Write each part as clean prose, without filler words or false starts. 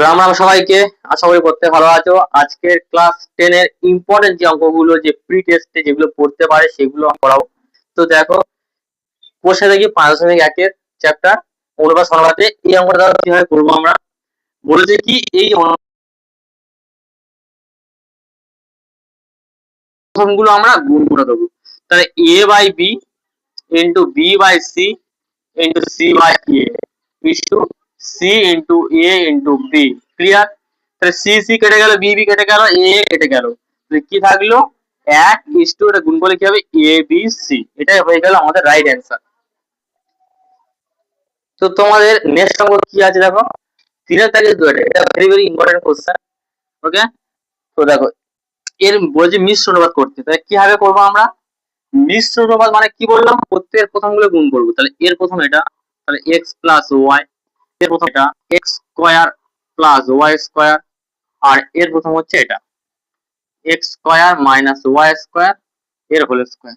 রাম রাম সবাইকে। আশা করি পড়তে ভালো আছো। আজকের ক্লাস 10 এর ইম্পর্টেন্ট যে অঙ্কগুলো যে প্রি টেস্টে যেগুলো পড়তে পারে সেগুলো পড়াবো। তো দেখো, কোষে দেখি 5.1 চ্যাপ্টার অনুপাত সমানুপাতে এই অঙ্কটা কিভাবে করবো আমরা। বলেছে কি, এই অনুপাতগুলো আমরা গুণ করে দেবো। তাহলে a by B into B by C into C by A is to C into A into B. Clear? তাহলে সি সি কেটে গেল, বি বি কেটে গেল, এ কেটে গেল, কি থাকলো? 1:, এটা গুণ করলে কি হবে? A B C. এটাই হয়ে গেল আমাদের রাইট অ্যান্সার। তো তোমাদের নেক্সট অঙ্ক কি আছে দেখো, 3-2। এটা ভেরি ভেরি ইম্পর্টেন্ট কোশ্চেন। ওকে, তো দেখো এর বলছে মিশ্র অনুপাত করতে। তাহলে কিভাবে করবো আমরা? মিশ্র অনুপাত মানে কি বললাম? প্রত্যেকের প্রথমগুলো গুণ করবো। তাহলে এর প্রথম এটা, তাহলে এক্স প্লাস ওয়াই। এর প্রথম এটা x square plus Y square. আর এর প্রথম হচ্ছে এটা x square minus Y square এর হোল স্কোয়ার।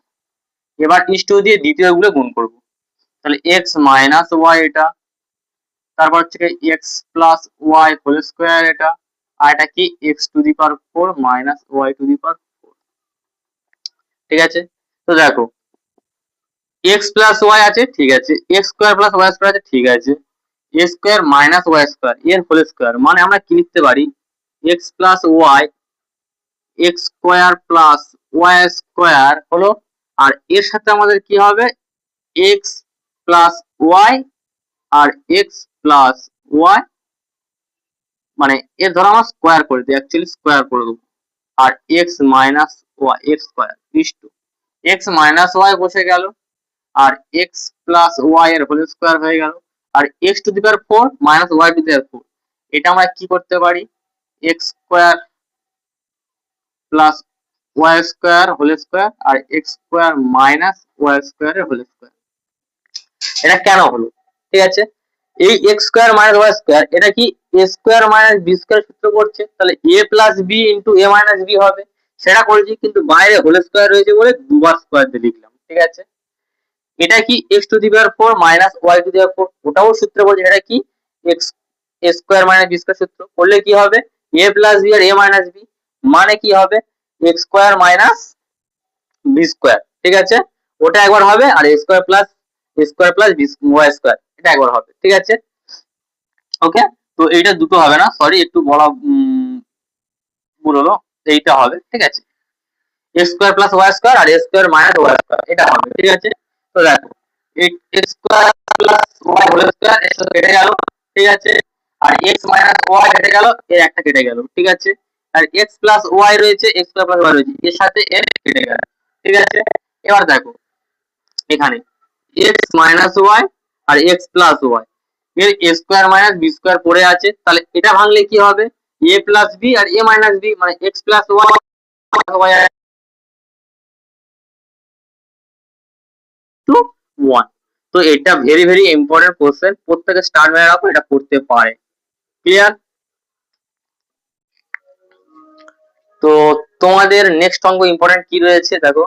এবার ইস্টু দিয়ে দ্বিতীয় গুলো গুণ করবো। তাহলে এক্স মাইনাস ওয়াই এটা, তারপর হচ্ছে x plus y whole square এটা, আর এটা কি x to the power 4 minus y to the power 4। ঠিক আছে? তো দেখো এক্স প্লাস ওয়াই আছে, ঠিক আছে, x square plus Y square আছে, ঠিক আছে, A square minus Y square এর হোল স্কোয়ার। মানে আমরা কি লিখতে পারি? X plus Y, x square plus Y square হলো, আর এর সাথে আমাদের কি হবে? এক্স প্লাস ওয়াই আর এক্স প্লাস ওয়াই, মানে এর ধরো আমরা স্কোয়ার করে দিই, অ্যাকচুয়ালি স্কোয়ার করে দেবো। আর x minus y x square is two x minus y বসে গেল, আর এক্স প্লাস ওয়াই এর হোল স্কোয়ার হয়ে গেল, আর x to the power 4 minus y to the power 4। এটা আমরা কি করতে পারি? X square plus Y square whole square আর x square minus Y square এর হোল স্কোয়ার। এটা কেন হলো? ঠিক আছে, এই x square minus Y square এটা কি এ স্কোয়ার মাইনাস বি স্কোয়ার সূত্র করছে। তাহলে এ প্লাস বি ইন্টু এ মাইনাস বি হবে, সেটা করেছি, কিন্তু বাইরে হোল স্কোয়ার রয়েছে বলে দুবার স্কোয়ার দিয়ে লিখলাম। ঠিক আছে, এটা কি x to the power 4 minus y to the power 4, ওটাও সূত্র বলছে। এটা কি x a square minus b square সূত্র করলে কি হবে? এ প্লাস বি আর এ মাইনাস বি, মানে কি হবে? X square minus b square. ঠিক আছে, ওটা একবার হবে, আর a square plus b y square এটা একবার হবে। ঠিক আছে, ওকে। তো এইটা দুটো হবে না, সরি একটু বলা ভুল হলো, এইটা হবে। ঠিক আছে, x square plus Y square আর a square minus Y square এটা হবে। ঠিক আছে, তো দেখো x square plus y whole square এর সাথে কেটে গেল। ঠিক আছে, আর এক্স মাইনাস ওয়াই কেটে গেল, এর একটা কেটে গেল। ঠিক আছে, আর এক্স প্লাস ওয়াই রয়েছে, এক্স স্কোয়ার প্লাস ওয়াই রয়েছে, এর সাথে এর কেটে গেল। ঠিক আছে, এবার দেখো এখানে এক্স মাইনাস ওয়াই আর এক্স প্লাস ওয়াই এর এ স্কোয়ার মাইনাস বি স্কোয়ার পড়ে আছে। তাহলে এটা ভাঙলে কি হবে? এ প্লাস বি আর এ মাইনাস বি, মানে এক্স প্লাস ওয়াই টু 1। তো এটা ভেরি ভেরি ইম্পর্টেন্ট কোশ্চেন, প্রত্যেকে স্টার্ট হয়ে রাখো, এটা করতে পারে। ক্লিয়ার? তো তোমাদের নেক্সট অঙ্ক ইম্পর্টেন্ট কি রয়েছে দেখো,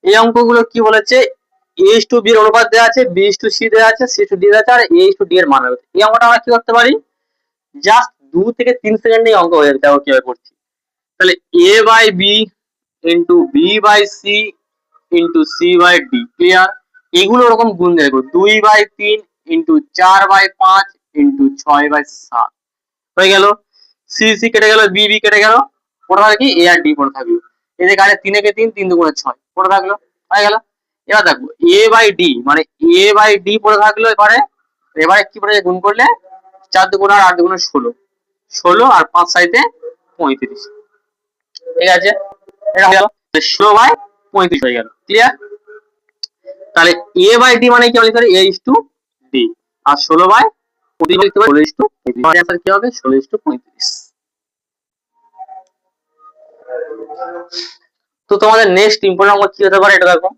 এই অঙ্কগুলো কি বলেছে? এ ইস টু বি এর অনুপাত দেওয়া আছে, বি ইস টু সি দেওয়া আছে, সি টু ডি দেওয়া আছে, আর এ ইস টু ডি এর মান রয়েছে। এই অঙ্কটা আমরা কি করতে পারি? জাস্ট 2 থেকে 3 সেকেন্ডেই অঙ্ক হয়ে যাবে। দেখো কিভাবে করছি। তাহলে a by B into B by C into C by d. Clear? এগুলো ওরকম গুণ দেখো, 2/3 ইন্টু 4/5 ইন্টু 6/7 হয়ে গেল। সি সি কেটে গেল, বি বি কেটে গেল, পড়ে থাকে কি এ আর ডি পড়ে থাকলো। এদের কাছে 3 একে 3, 3 দুগুণে 6 পড়ে থাকলো, হয়ে গেল। এবার দেখো এ বাই ডি, মানে এ বাই ডি পড়ে থাকলো। এবারে এবারে কি পড়ে গুণ করলে 4 দুগুণ আর 8 দুগুণে 16, 16 আর 5 সাইতে 35। ঠিক আছে, এটা হয়ে গেল 16/35 হয়ে গেল। ক্লিয়ার? তাহলে এ বাই ডি মানে কি লিখতে পারি? এ ইস টু ডি, আর 16/35 লিখতে পারি 16:35। आंसर কি হবে? 16:35। তো তোমাদের নেক্সট ইম্পর্টেন্ট অঙ্ক কি হতে পারে এটা দেখো,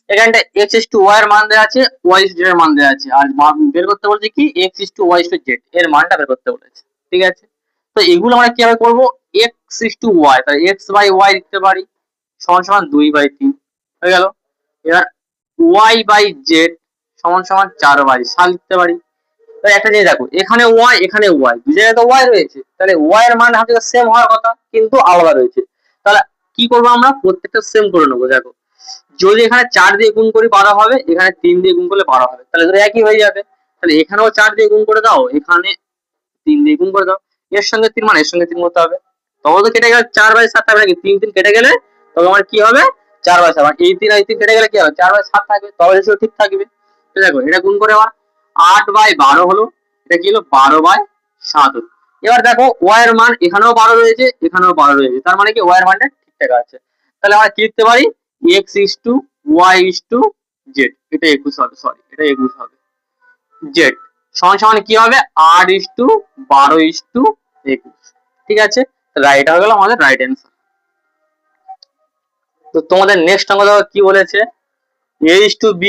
এখানটা x is to y এর মান দেওয়া আছে, y is to z এর মান দেওয়া আছে, আর বের করতে বলছে কি x is to y is to z এর মানটা বের করতে বলেছে। ঠিক আছে, তো এগুলো আমরা কিভাবে করব? x is to y, তাহলে x বাই y লিখতে পারি সমান সমান 2/3 হয়ে গেল। এবার y বাই z সমান সমান 4/7 লিখতে পারি। একটা জিনিস দেখো, এখানে ওয়াই এখানে ওয়াই, দুই জায়গায় তো ওয়াই রয়েছে, তাহলে ওয়াই এর মান হাতে সেম হওয়ার কথা, কিন্তু আলাদা রয়েছে। তাহলে কি করবো আমরা, প্রত্যেকটা সেম করে নেবো। দেখো, যদি এখানে 4 দিয়ে গুণ করি 12 হবে, এখানে 3 দিয়ে গুণ করলে 12 হবে, তাহলে ধরো একই হয়ে যাবে। তাহলে এখানেও 4 দিয়ে গুণ করে দাও, এখানে 3 দিয়ে গুণ করে দাও, এর সঙ্গে 3 মানে এর সঙ্গে 3 করতে হবে। তবে তো কেটে গেলে 4/7 থাকবে নাকি, 3 কেটে গেলে তবে আমার কি হবে 4/7, এই 3 আর এই 3 কেটে গেলে কি হবে 4/7 থাকবে, তবে রেশিও ঠিক থাকবে। তো দেখো এটা গুণ করে আমার 8/12 হলো, এটা কি হলো 12/7 হলো। এবার দেখো ওয়াই এর মান এখানেও 12 রয়েছে, এখানেও 12 রয়েছে, তার মানে কি ওয়াই এর মানটা ঠিকঠাক আছে। তাহলে আমরা কি লিখতে পারি, x is to y is to z, এটা 21 হবে, সরি এটা 21 হবে, z সমান সমান কি হবে 8 is to 12 is to 21, ঠিক আছে। রাইট হয়ে গেল আমাদের রাইট অ্যান্সার। তো তোমাদের নেক্সট অঙ্ক দেখো কি বলেছে, a is to b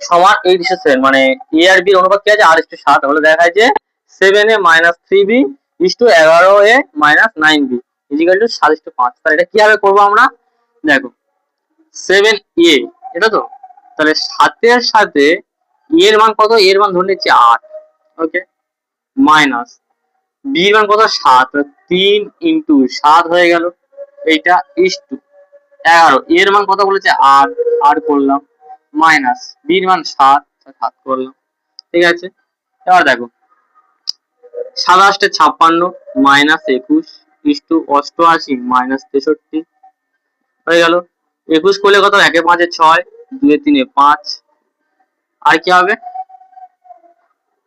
সমান 8:7, মানে a আর b এর অনুপাত কি আছে 8:7 হলে দেখা যায় যে 7a minus 3b is to 11a minus 9b is equal to 7:5। তাহলে এটা কিভাবে করবো আমরা, দেখো 7a এটা তো, তাহলে 7 এর সাথে a এর মান কত, a এর মান ধরে নিচ্ছি 8, ওকে, মাইনাস b এর মান কত 7, 3 ইন্টু 7 হয়ে গেল, এইটা ইস টু 11, এর মান কত বলেছে 8, 8 করলাম, মাইনাস b এর মান 7, 7 করলাম, ঠিক আছে। এবার দেখো 7 56 মাইনাস 21 ইস টু 88 মাইনাস 63 হয়ে গেল। 21 করলে কত, 1 এ 5 এ 6, 2 এ 3 এ 5, আর কি হবে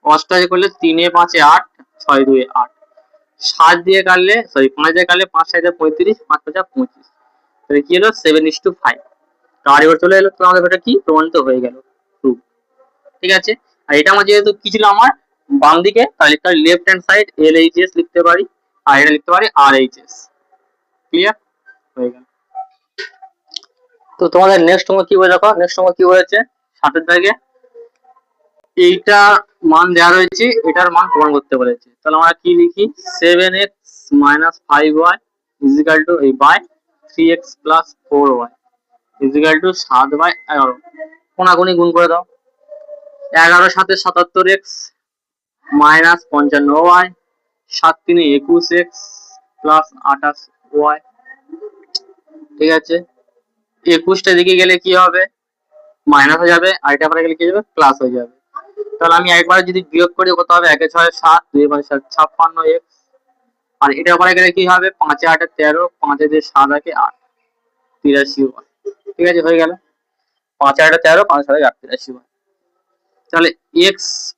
88 করলে 3 এ 5 এ 8, 6 2 এ 8, 7 দিয়ে কাটলে সরি 5 দিয়ে কাটলে 5 7 এ 35, 5 5 25, তাহলে কি হলো 7:5, আর এবার চলে এলো, তো আমাদের এটা কি প্রমাণিত হয়ে গেল, প্রুফ, ঠিক আছে। আর এটা আমার যেহেতু কি ছিল আমার বাম দিকে, তাহলে লিখতে পারি লেফট হ্যান্ড সাইড LHS লিখতে পারি, আর এটা লিখতে পারি RHS, ক্লিয়ার হয়ে গেল। তো তোমাদের নেক্সট অঙ্ক কি বলে দেখো, নেক্সট অঙ্ক কি বলেছে 7 এর দাগে, এইটা মান দেওয়া রয়েছে, এটার মান প্রমাণ করতে বলেছে। তাহলে আমরা কি লিখি 7x minus 5y is equal to এই by 3x plus 4y is equal to 7/11, কোনাকুনি গুণ করে দাও, 11 7 77x minus 55y, 7 3 21x plus 28y, ঠিক আছে। 21টা দিকে গেলে কি হবে মাইনাস হয়ে যাবে, আর এটা পরে গেলে কি হয়ে যাবে প্লাস হয়ে যাবে। তাহলে আমি একবার যদি বিয়োগ করি কত হবে, 1 এ 6 7, 2 এ 5 56x, আর এটা পরে গেলে কি হবে 5 এ 8 13, 5 এ 7 8 83y, ঠিক আছে হয়ে গেল 5 এ 8 13, 5 7 83y। তাহলে x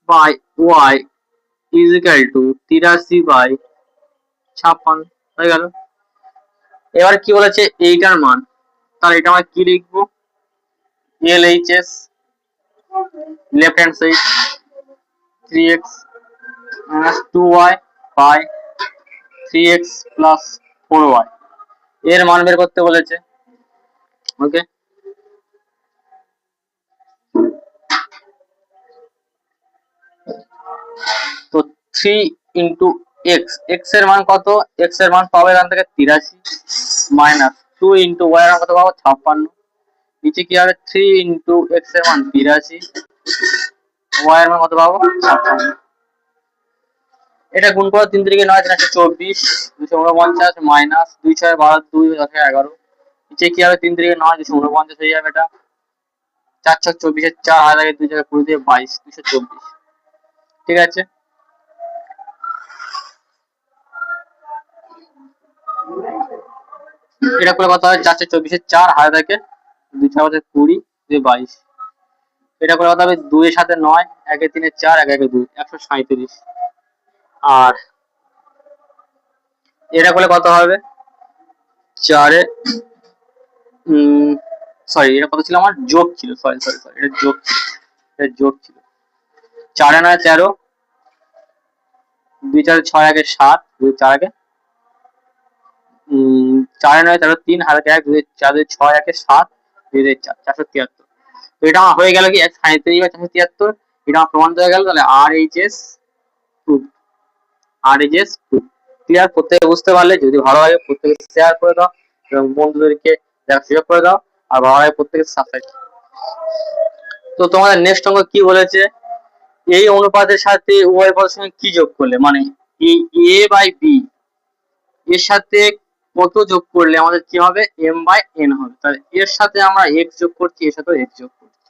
by y is equal to 83/56 হয়ে গেল। এবার কি বলেছে এইটার মান, তাহলে এটা আমরা কি লিখবো LHS left hand side 3x minus 2y by 3x plus 4y এর মান বের করতে বলেছে, ওকে। তো 3 ইন্টু এক্স, এক্স এর মান কত, এক্স এর মান পাবো এখান থেকে 83 মাইনাস 2 ইন্টু ওয়াই এর মান কত পাবো 56, নিচে কি হবে 3 ইন্টু এক্স এর মান 82, ওয়াই এর মান কত পাবো 56, এটা গুণ করো 3 3 9 3 24, 249 মাইনাস 2 6 12 2 11, নিচে কি হবে 3 3 9 249 হয়ে যাবে, এটা 4 6 24 এর 4 আর আগে 2 জায়গায় 20 দিয়ে 22 224, ঠিক আছে। এটা করে কত হয় 4 4 24 এর 4 হাতে থাকে 2 6 20 2 22, এটা করে কত হবে 2 এর সাথে 9, 1 এ 3 এর 4 1 1 2 137, আর এটা করলে কত হবে 4 এ সরি এটা কত ছিল আমার যোগ ছিল, সরি সরি সরি এটা যোগ ছিল, এটা যোগ ছিল 4 এ 9 13, 2 4 6 1 7, 2 4 1 4 এ 9 13, 3 হাতে 1 2 4 2 6 1 7 2 4 473, তো এটা হয়ে গেল কি 137/473, এটা প্রমাণ হয়ে গেল। তাহলে RHS proof, RHS proof, clear. প্রত্যেকে বুঝতে পারলে, যদি ভালো লাগে প্রত্যেকে শেয়ার করে দাও এবং বন্ধুদেরকে দেখার সুযোগ করে দাও, আর ভালো লাগে প্রত্যেকে সাবস্ক্রাইব। তো তোমাদের নেক্সট অঙ্ক কি বলেছে, এই অনুপাতের সাথে উভয় পদের সঙ্গে কি যোগ করলে, মানে এই a বাই b এর সাথে কত যোগ করলে আমাদের কি হবে, m বাই n হবে। তাহলে এর সাথে আমরা x যোগ করছি, এর সাথে x যোগ করছি।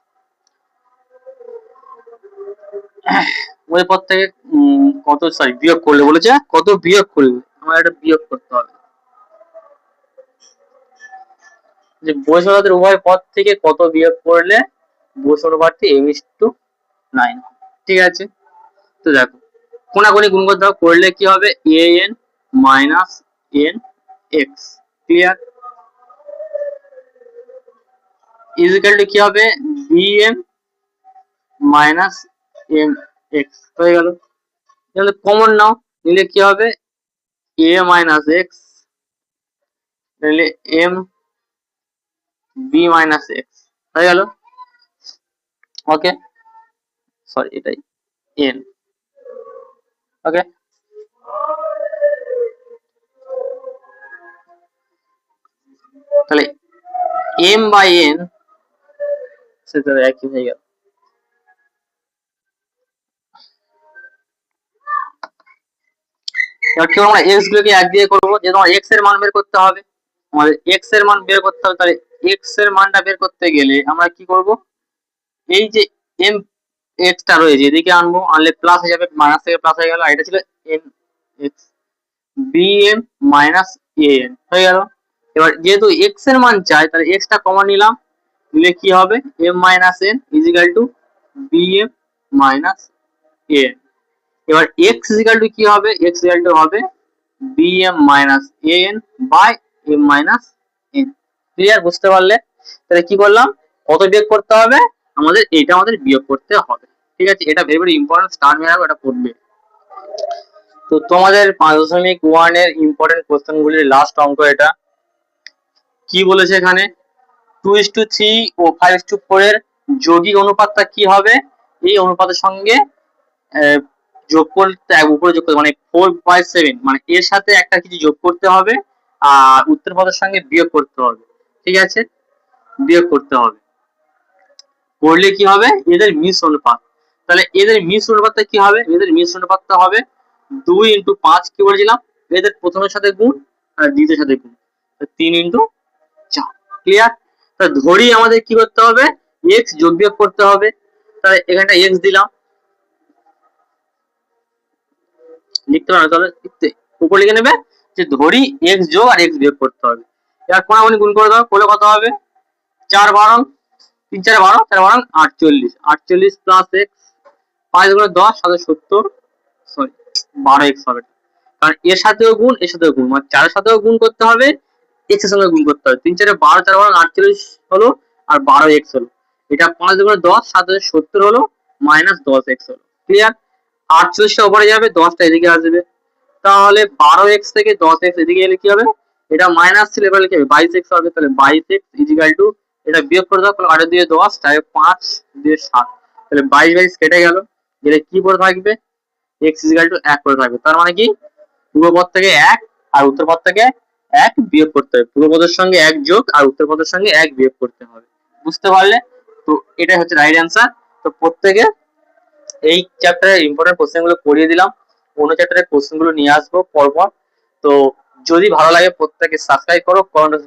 ওই পদ থেকে কত বিয়োগ করলে বলেছে, কত বিয়োগ করলে আমার এটা বিয়োগ করতে হবে, যে বসু অনুপাতের উভয় পদ থেকে কত বিয়োগ করলে বসু অনুপাতটি m/9। ঠিক আছে, তো দেখো কোনাকুনি গুণ করতে হবে, করলে কি হবে an minus n x, clear, is equal to কি হবে bm মাইনাস m x হয়ে গেল। তাহলে কমন নাও, নিলে কি হবে a মাইনাস x, নিলে m b মাইনাস x হয়ে গেল। ওকে, সরি এটাই n। ওকে, তাহলে m বাই n সেটা একই হয়ে গেল। এবার কি আমরা x গুলোকে এক দিয়ে করবো, যে তোমার x এর মান বের করতে হবে, আমাদের x এর মান বের করতে হবে। তাহলে x এর মানটা বের করতে গেলে আমরা কি করব, এই যে m x টা রয়েছে এদিকে আনবো, আনলে প্লাস হয়ে যাবে, মাইনাস থেকে প্লাস হয়ে গেল, আর এটা ছিল n x, bm minus an হয়ে গেল। এবার যেহেতু x এর মান চাই, তাহলে x টা কমন নিলাম, নিলে কি হবে m minus n is equal to bm minus an। এবার x ইজ ইকুয়াল টু কি হবে, x ইজ ইকুয়াল টু হবে bm minus an by m minus n। Clear, বুঝতে পারলে? তাহলে কি করলাম, কত বিয়োগ করতে হবে আমাদের, এটা আমাদের বিয়োগ করতে হবে। ঠিক আছে, এটা ভেরি ভেরি ইম্পর্টেন্ট, স্টার মেয়ার এটা পড়বে। তো তোমাদের 5.1 এর ইম্পর্টেন্ট কোশ্চেন গুলির লাস্ট অঙ্ক এটা। কি বলেছে এখানে, 2:3 ও 5:4 এর যৌগিক অনুপাতটা কি হবে, এই অনুপাতের সঙ্গে যোগ করতে, উপরে যোগ করতে, মানে 4/7, মানে এর সাথে একটা কিছু যোগ করতে হবে আর উত্তর পদের সঙ্গে বিয়োগ করতে হবে। ঠিক আছে, বিয়োগ করতে হবে, করলে কি হবে এদের মিস অনুপাত। তাহলে এদের মিস অনুপাতটা কি হবে, এদের মিস অনুপাতটা হবে 2 × 5 কি বলেছিলাম, এদের প্রথমের সাথে গুণ আর দ্বিতীয়ের সাথে গুণ, 3 × 4। ক্লিয়ার, তাহলে ধরি আমাদের কি করতে হবে, x যোগ বিয়োগ করতে হবে। তাহলে এখানটা x দিলাম, লিখতে পারো, তাহলে উপর লিখে নেবে যে ধরি x যোগ আর x বিয়োগ করতে হবে। এবার কোনাকুনি গুণ করে দাও, করলে কত হবে 4 12, 3 4 12, 4 12 48, 48 প্লাস x, 5 × 10 70, সরি 12x হবে, কারণ এর সাথেও গুণ এর সাথেও গুণ, মানে 4 এর সাথেও গুণ করতে হবে, x এর সঙ্গে গুণ করতে হবে। 3 4 12, 4 12 48 হলো আর 12x হলো, এটা 5 × 10 70 হলো মাইনাস 10x হলো। ক্লিয়ার, 48টা উপরে যাবে, 10টা এদিকে আসবে, তাহলে 12x থেকে 10x এদিকে এলে কি হবে, এটা মাইনাস ছিল এবার কি হবে 22x হবে। তাহলে 22x ইজ ইকুয়াল টু, এটা বিয়োগ করে দাও, 8 দিয়ে 10, তাই 5 দিয়ে 7, তাহলে 22 22 কেটে গেল, এটা কি পড়ে থাকবে x ইজ ইকুয়াল টু 1 পড়ে থাকবে। তার মানে কি পূর্ব পদ থেকে 1 আর উত্তর পদ থেকে 1 বিয়োগ করতে হবে, পূর্ব পদের সঙ্গে 1 যোগ আর উত্তর পদের সঙ্গে 1 বিয়োগ করতে হবে। বুঝতে পারলে? তো এটাই হচ্ছে রাইট অ্যান্সার। তো প্রত্যেকে এই চ্যাপ্টারের ইম্পর্টেন্ট কোশ্চেন গুলো করিয়ে দিলাম, অন্য চ্যাপ্টারের কোশ্চেন গুলো নিয়ে আসবো পরপর। তো যদি ভালো লাগে প্রত্যেকে সাবস্ক্রাইব করো,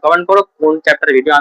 কমেন্ট করো কোন চ্যাপ্টারের ভিডিও